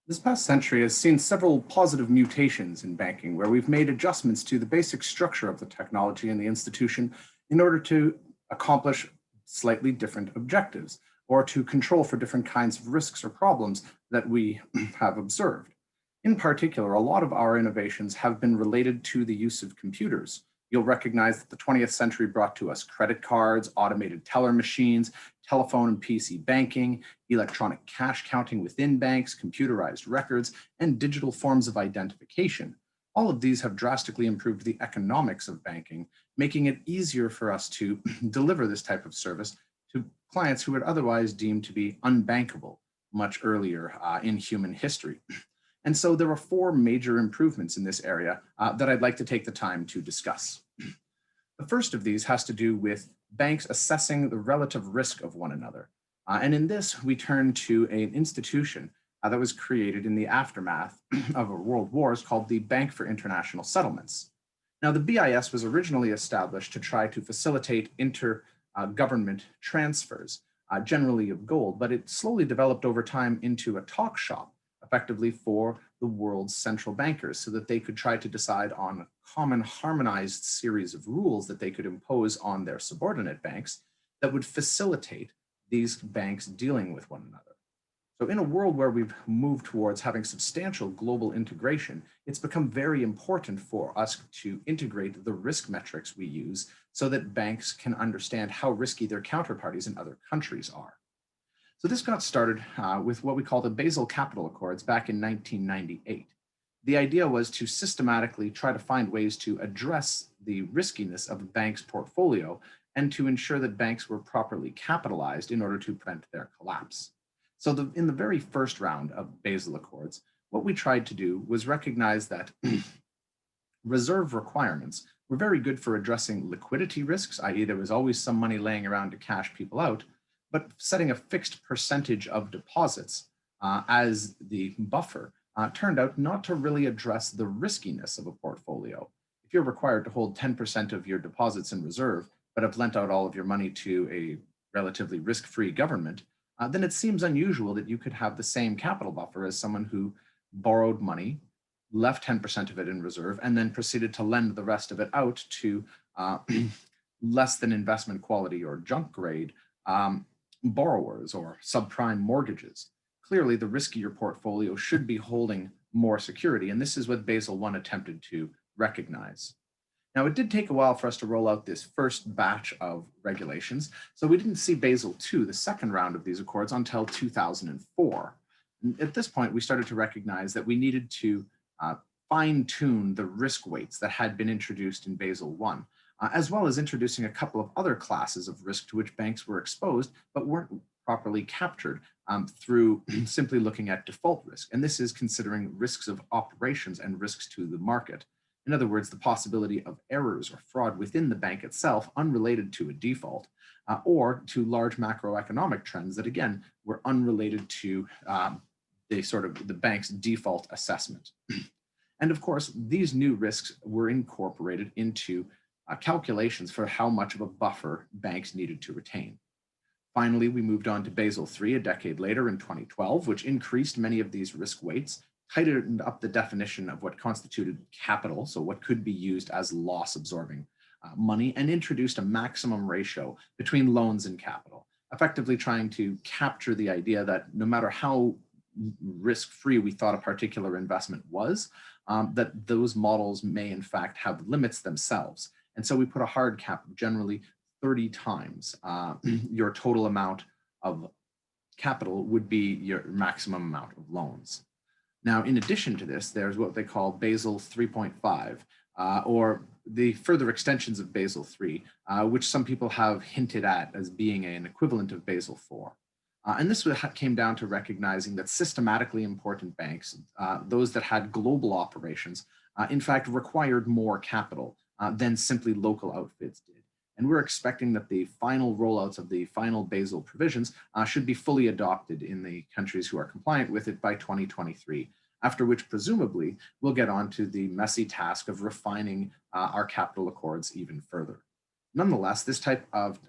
This past century has seen several positive mutations in banking where we've made adjustments to the basic structure of the technology and the institution in order to accomplish slightly different objectives or to control for different kinds of risks or problems that we have observed. In particular, a lot of our innovations have been related to the use of computers. You'll recognize that the 20th century brought to us credit cards, automated teller machines, telephone and PC banking, electronic cash counting within banks, computerized records, and digital forms of identification. All of these have drastically improved the economics of banking, making it easier for us to deliver this type of service to clients who would otherwise deemed to be unbankable much earlier in human history. And so there are four major improvements in this area that I'd like to take the time to discuss. The first of these has to do with banks assessing the relative risk of one another. And in this, we turn to an institution that was created in the aftermath of world wars called the Bank for International Settlements. Now, the BIS was originally established to try to facilitate inter-government transfers, generally of gold, but it slowly developed over time into a talk shop effectively for the world's central bankers so that they could try to decide on a common harmonized series of rules that they could impose on their subordinate banks that would facilitate these banks dealing with one another. So in a world where we've moved towards having substantial global integration, it's become very important for us to integrate the risk metrics we use so that banks can understand how risky their counterparties in other countries are. So this got started with what we call the Basel Capital Accords back in 1998. The idea was to systematically try to find ways to address the riskiness of a bank's portfolio and to ensure that banks were properly capitalized in order to prevent their collapse. So in the very first round of Basel Accords, what we tried to do was recognize that reserve requirements were very good for addressing liquidity risks, i.e. there was always some money laying around to cash people out, but setting a fixed percentage of deposits as the buffer turned out not to really address the riskiness of a portfolio. If you're required to hold 10% of your deposits in reserve, but have lent out all of your money to a relatively risk-free government, then it seems unusual that you could have the same capital buffer as someone who borrowed money, left 10% of it in reserve, and then proceeded to lend the rest of it out to less than investment quality or junk grade borrowers or subprime mortgages. Clearly, the riskier portfolio should be holding more security, and this is what Basel I attempted to recognize. Now, it did take a while for us to roll out this first batch of regulations, so we didn't see Basel II, the second round of these accords, until 2004. And at this point, we started to recognize that we needed to fine-tune the risk weights that had been introduced in Basel I, as well as introducing a couple of other classes of risk to which banks were exposed, but weren't properly captured through simply looking at default risk. And this is considering risks of operations and risks to the market. In other words, the possibility of errors or fraud within the bank itself unrelated to a default or to large macroeconomic trends that, again, were unrelated to the bank's default assessment. And of course, these new risks were incorporated into calculations for how much of a buffer banks needed to retain. Finally, we moved on to Basel III a decade later in 2012, which increased many of these risk weights, tightened up the definition of what constituted capital, so what could be used as loss-absorbing money, and introduced a maximum ratio between loans and capital, effectively trying to capture the idea that no matter how risk-free we thought a particular investment was, that those models may in fact have limits themselves. And so we put a hard cap of generally 30 times your total amount of capital would be your maximum amount of loans. Now, in addition to this, there's what they call Basel 3.5, or the further extensions of Basel III, which some people have hinted at as being an equivalent of Basel IV. And this came down to recognizing that systematically important banks, those that had global operations, in fact required more capital than simply local outfits did. And we're expecting that the final rollouts of the final Basel provisions should be fully adopted in the countries who are compliant with it by 2023, after which presumably we'll get on to the messy task of refining our capital accords even further. Nonetheless, this type of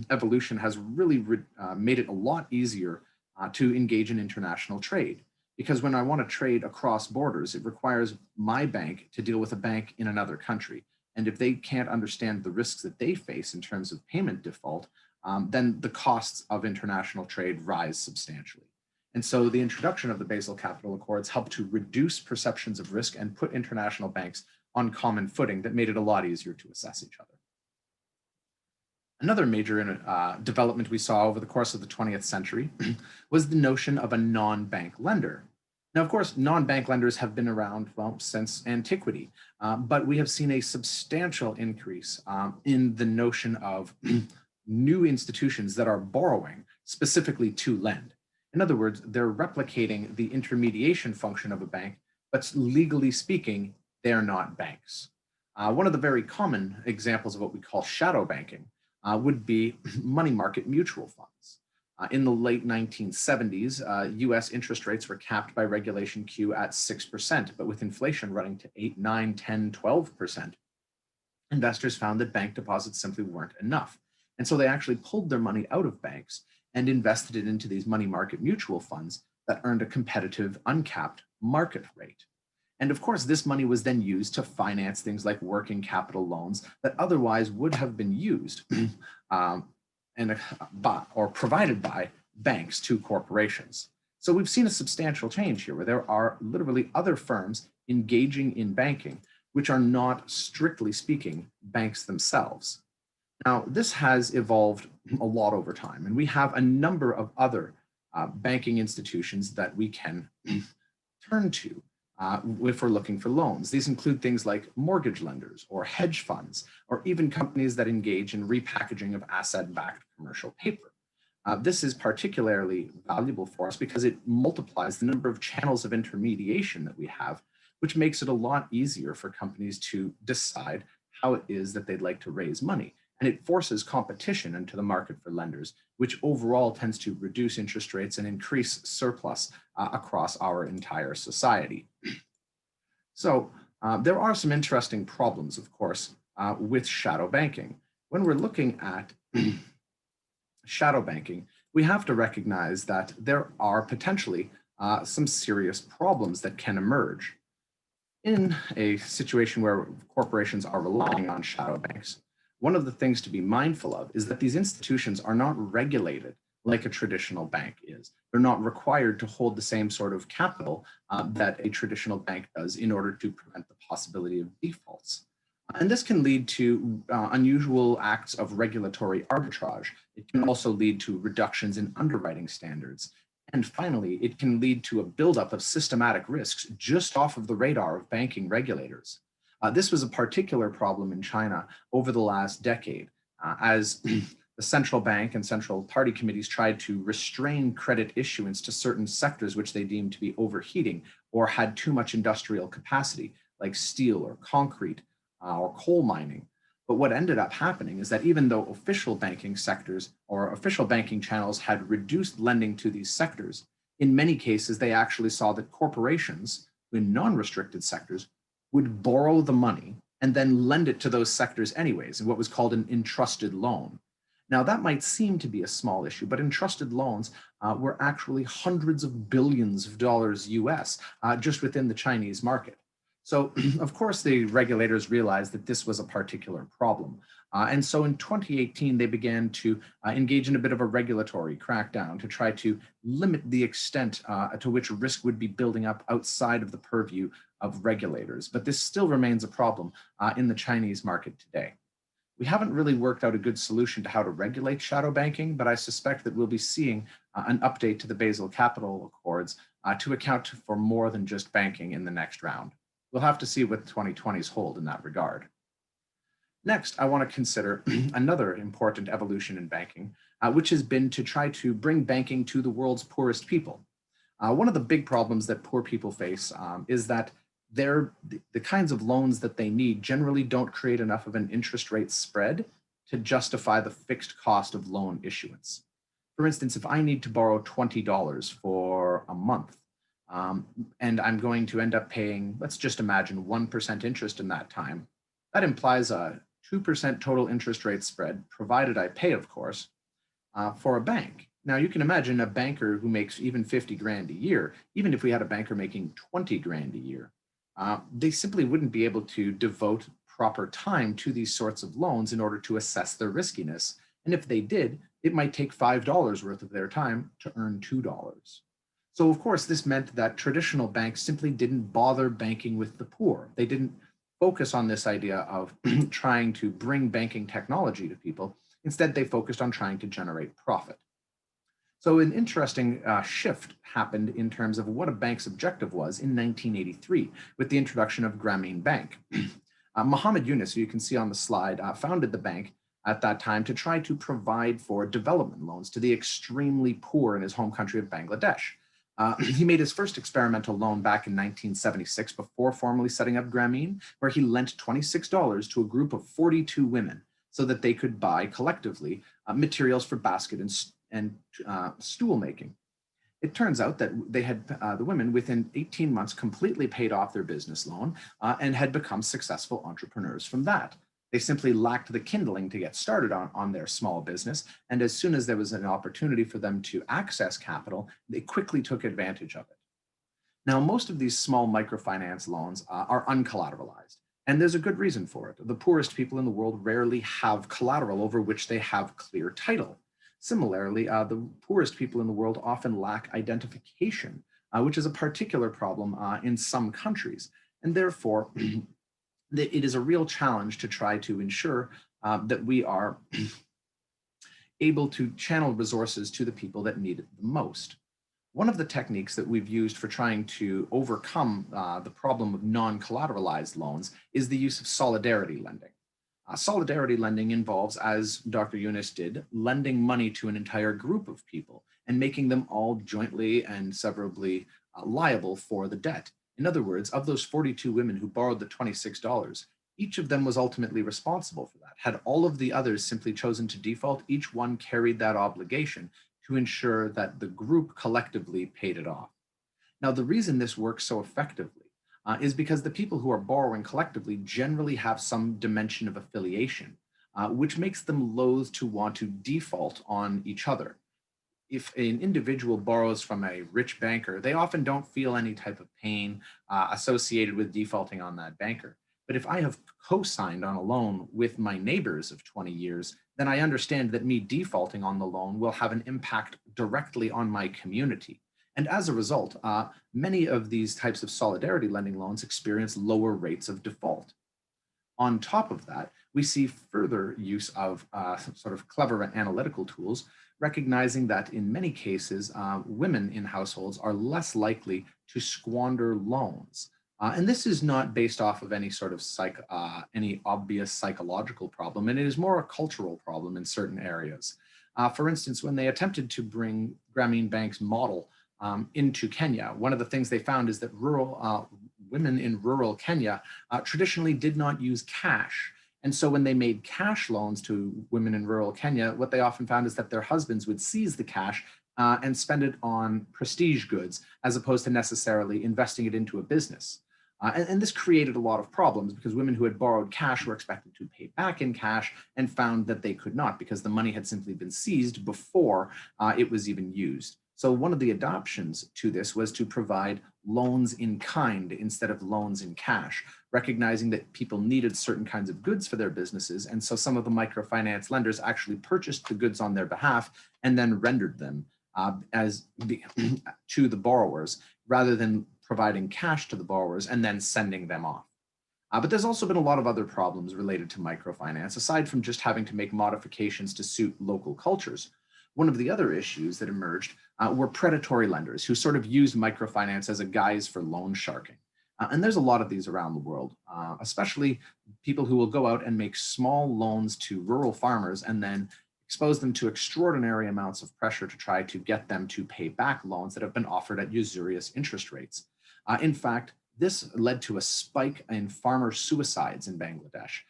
evolution has really made it a lot easier to engage in international trade. Because when I want to trade across borders, it requires my bank to deal with a bank in another country. And if they can't understand the risks that they face in terms of payment default, then the costs of international trade rise substantially. And so the introduction of the Basel Capital Accords helped to reduce perceptions of risk and put international banks on common footing that made it a lot easier to assess each other. Another major development we saw over the course of the 20th century was the notion of a non-bank lender. Now, of course, non-bank lenders have been around, well, since antiquity, but we have seen a substantial increase in the notion of new institutions that are borrowing specifically to lend. In other words, they're replicating the intermediation function of a bank, but legally speaking, they're not banks. One of the very common examples of what we call shadow banking would be money market mutual funds. In the late 1970s, US interest rates were capped by Regulation Q at 6%, but with inflation running to 8, 9, 10, 12%, investors found that bank deposits simply weren't enough. And so they actually pulled their money out of banks and invested it into these money market mutual funds that earned a competitive, uncapped market rate. And of course, this money was then used to finance things like working capital loans that otherwise would have been used or provided by banks to corporations. So we've seen a substantial change here where there are literally other firms engaging in banking, which are not, strictly speaking, banks themselves. Now, this has evolved a lot over time, and we have a number of other banking institutions that we can turn to if we're looking for loans. These include things like mortgage lenders or hedge funds, or even companies that engage in repackaging of asset-backed commercial paper. This is particularly valuable for us because it multiplies the number of channels of intermediation that we have, which makes it a lot easier for companies to decide how it is that they'd like to raise money. And it forces competition into the market for lenders, which overall tends to reduce interest rates and increase surplus across our entire society. So there are some interesting problems, of course, with shadow banking. When we're looking at shadow banking, we have to recognize that there are potentially some serious problems that can emerge. In a situation where corporations are relying on shadow banks, one of the things to be mindful of is that these institutions are not regulated like a traditional bank is. They're not required to hold the same sort of capital that a traditional bank does in order to prevent the possibility of defaults. And this can lead to unusual acts of regulatory arbitrage. It can also lead to reductions in underwriting standards. And finally, it can lead to a buildup of systematic risks just off of the radar of banking regulators. This was a particular problem in China over the last decade, as the central bank and central party committees tried to restrain credit issuance to certain sectors which they deemed to be overheating or had too much industrial capacity, like steel or concrete or coal mining. But what ended up happening is that even though official banking sectors or official banking channels had reduced lending to these sectors, in many cases, they actually saw that corporations in non-restricted sectors would borrow the money and then lend it to those sectors anyways, in what was called an entrusted loan. Now, that might seem to be a small issue, but entrusted loans were actually hundreds of billions of dollars US just within the Chinese market. So, of course, the regulators realized that this was a particular problem. And so in 2018, they began to engage in a bit of a regulatory crackdown to try to limit the extent to which risk would be building up outside of the purview of regulators. But this still remains a problem in the Chinese market today. We haven't really worked out a good solution to how to regulate shadow banking, but I suspect that we'll be seeing an update to the Basel Capital Accords to account for more than just banking in the next round. We'll have to see what the 2020s hold in that regard. Next, I want to consider another important evolution in banking, which has been to try to bring banking to the world's poorest people. One of the big problems that poor people face is that the kinds of loans that they need generally don't create enough of an interest rate spread to justify the fixed cost of loan issuance. For instance, if I need to borrow $20 for a month, and I'm going to end up paying, let's just imagine 1% interest in that time, that implies a 2% total interest rate spread, provided I pay, of course, for a bank. Now you can imagine a banker who makes even 50 grand a year, even if we had a banker making 20 grand a year, they simply wouldn't be able to devote proper time to these sorts of loans in order to assess their riskiness. And if they did, it might take $5 worth of their time to earn $2. So of course, this meant that traditional banks simply didn't bother banking with the poor. They didn't focus on this idea of trying to bring banking technology to people. Instead, they focused on trying to generate profit. So an interesting shift happened in terms of what a bank's objective was in 1983 with the introduction of Grameen Bank. Muhammad Yunus, who you can see on the slide, founded the bank at that time to try to provide for development loans to the extremely poor in his home country of Bangladesh. He made his first experimental loan back in 1976 before formally setting up Grameen, where he lent $26 to a group of 42 women so that they could buy collectively materials for basket and stool making. It turns out that they had the women within 18 months completely paid off their business loan and had become successful entrepreneurs from that. They simply lacked the kindling to get started on their small business. And as soon as there was an opportunity for them to access capital, they quickly took advantage of it. Now, most of these small microfinance loans are uncollateralized. And there's a good reason for it. The poorest people in the world rarely have collateral over which they have clear title. Similarly, the poorest people in the world often lack identification, which is a particular problem in some countries. And therefore, it is a real challenge to try to ensure that we are able to channel resources to the people that need it the most. One of the techniques that we've used for trying to overcome the problem of non-collateralized loans is the use of solidarity lending. Solidarity lending involves, as Dr. Yunus did, lending money to an entire group of people and making them all jointly and severably liable for the debt. In other words, of those 42 women who borrowed the $26, each of them was ultimately responsible for that. Had all of the others simply chosen to default, each one carried that obligation to ensure that the group collectively paid it off. Now, the reason this works so effectively is because the people who are borrowing collectively generally have some dimension of affiliation, which makes them loath to want to default on each other. If an individual borrows from a rich banker, they often don't feel any type of pain associated with defaulting on that banker. But if I have co-signed on a loan with my neighbors of 20 years, then I understand that me defaulting on the loan will have an impact directly on my community. And as a result, many of these types of solidarity lending loans experience lower rates of default. On top of that, we see further use of sort of clever and analytical tools, recognizing that in many cases, women in households are less likely to squander loans. And this is not based off of any sort of any obvious psychological problem, and it is more a cultural problem in certain areas. For instance, when they attempted to bring Grameen Bank's model into Kenya, one of the things they found is that women in rural Kenya traditionally did not use cash. And so when they made cash loans to women in rural Kenya, what they often found is that their husbands would seize the cash and spend it on prestige goods, as opposed to necessarily investing it into a business. And this created a lot of problems because women who had borrowed cash were expected to pay back in cash and found that they could not because the money had simply been seized before it was even used. So one of the adoptions to this was to provide loans in kind instead of loans in cash, recognizing that people needed certain kinds of goods for their businesses. And so some of the microfinance lenders actually purchased the goods on their behalf and then rendered them to the borrowers rather than providing cash to the borrowers and then sending them off. But there's also been a lot of other problems related to microfinance, aside from just having to make modifications to suit local cultures. One of the other issues that emerged were predatory lenders who sort of used microfinance as a guise for loan sharking. And there's a lot of these around the world, especially people who will go out and make small loans to rural farmers and then expose them to extraordinary amounts of pressure to try to get them to pay back loans that have been offered at usurious interest rates. In fact, this led to a spike in farmer suicides in Bangladesh.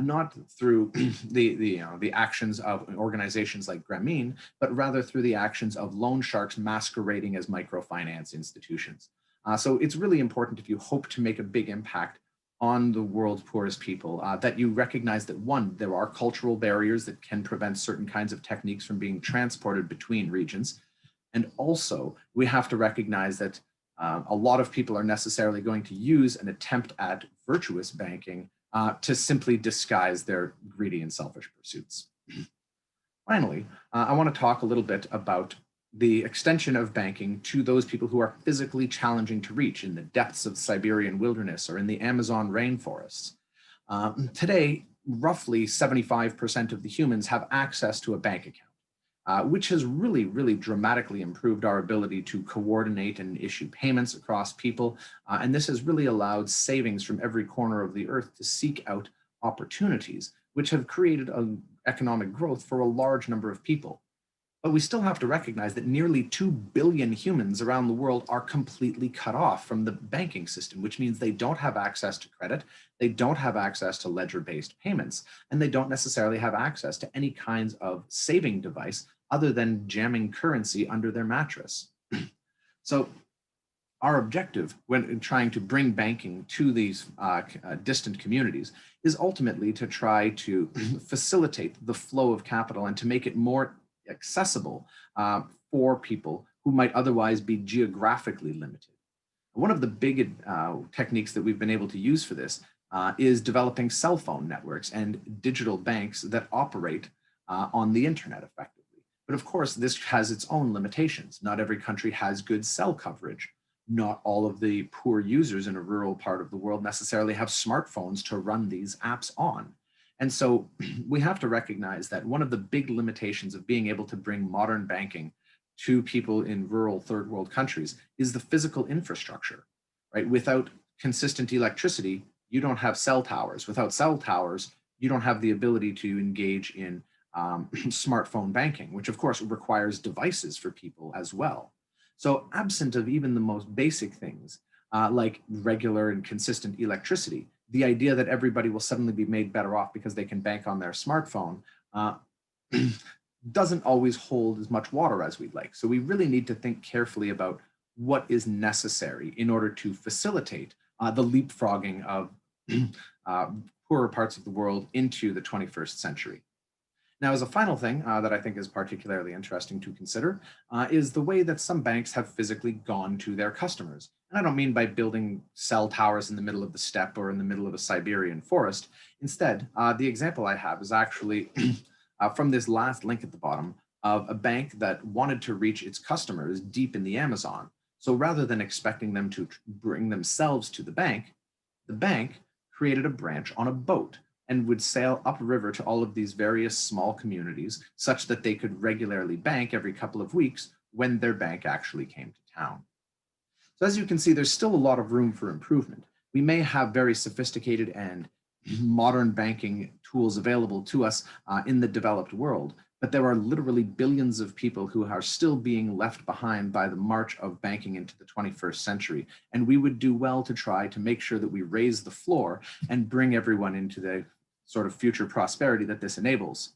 Not through the actions of organizations like Grameen, but rather through the actions of loan sharks masquerading as microfinance institutions. So it's really important if you hope to make a big impact on the world's poorest people, that you recognize that, one, there are cultural barriers that can prevent certain kinds of techniques from being transported between regions. And also, we have to recognize that a lot of people are necessarily going to use an attempt at virtuous banking to simply disguise their greedy and selfish pursuits. Finally, I want to talk a little bit about the extension of banking to those people who are physically challenging to reach in the depths of Siberian wilderness or in the Amazon rainforests. Today, roughly 75% of the humans have access to a bank account, which has really, really dramatically improved our ability to coordinate and issue payments across people. And this has really allowed savings from every corner of the earth to seek out opportunities, which have created economic growth for a large number of people. But we still have to recognize that nearly 2 billion humans around the world are completely cut off from the banking system, which means they don't have access to credit, they don't have access to ledger-based payments, and they don't necessarily have access to any kinds of saving device other than jamming currency under their mattress. So our objective when trying to bring banking to these distant communities is ultimately to try to facilitate the flow of capital and to make it more accessible for people who might otherwise be geographically limited. One of the big techniques that we've been able to use for this is developing cell phone networks and digital banks that operate on the internet effectively. But of course, this has its own limitations. Not every country has good cell coverage. Not all of the poor users in a rural part of the world necessarily have smartphones to run these apps on. And so we have to recognize that one of the big limitations of being able to bring modern banking to people in rural third world countries is the physical infrastructure, right? Without consistent electricity, you don't have cell towers. Without cell towers, you don't have the ability to engage in smartphone banking, which of course requires devices for people as well. So absent of even the most basic things like regular and consistent electricity, the idea that everybody will suddenly be made better off because they can bank on their smartphone doesn't always hold as much water as we'd like. So we really need to think carefully about what is necessary in order to facilitate the leapfrogging of poorer parts of the world into the 21st century. Now, as a final thing that I think is particularly interesting to consider is the way that some banks have physically gone to their customers. And I don't mean by building cell towers in the middle of the steppe or in the middle of a Siberian forest. Instead, the example I have is actually from this last link at the bottom of a bank that wanted to reach its customers deep in the Amazon. So rather than expecting them to bring themselves to the bank created a branch on a boat and would sail upriver to all of these various small communities such that they could regularly bank every couple of weeks when their bank actually came to town. So as you can see, there's still a lot of room for improvement. We may have very sophisticated and modern banking tools available to us in the developed world, but there are literally billions of people who are still being left behind by the march of banking into the 21st century. And we would do well to try to make sure that we raise the floor and bring everyone into the sort of future prosperity that this enables.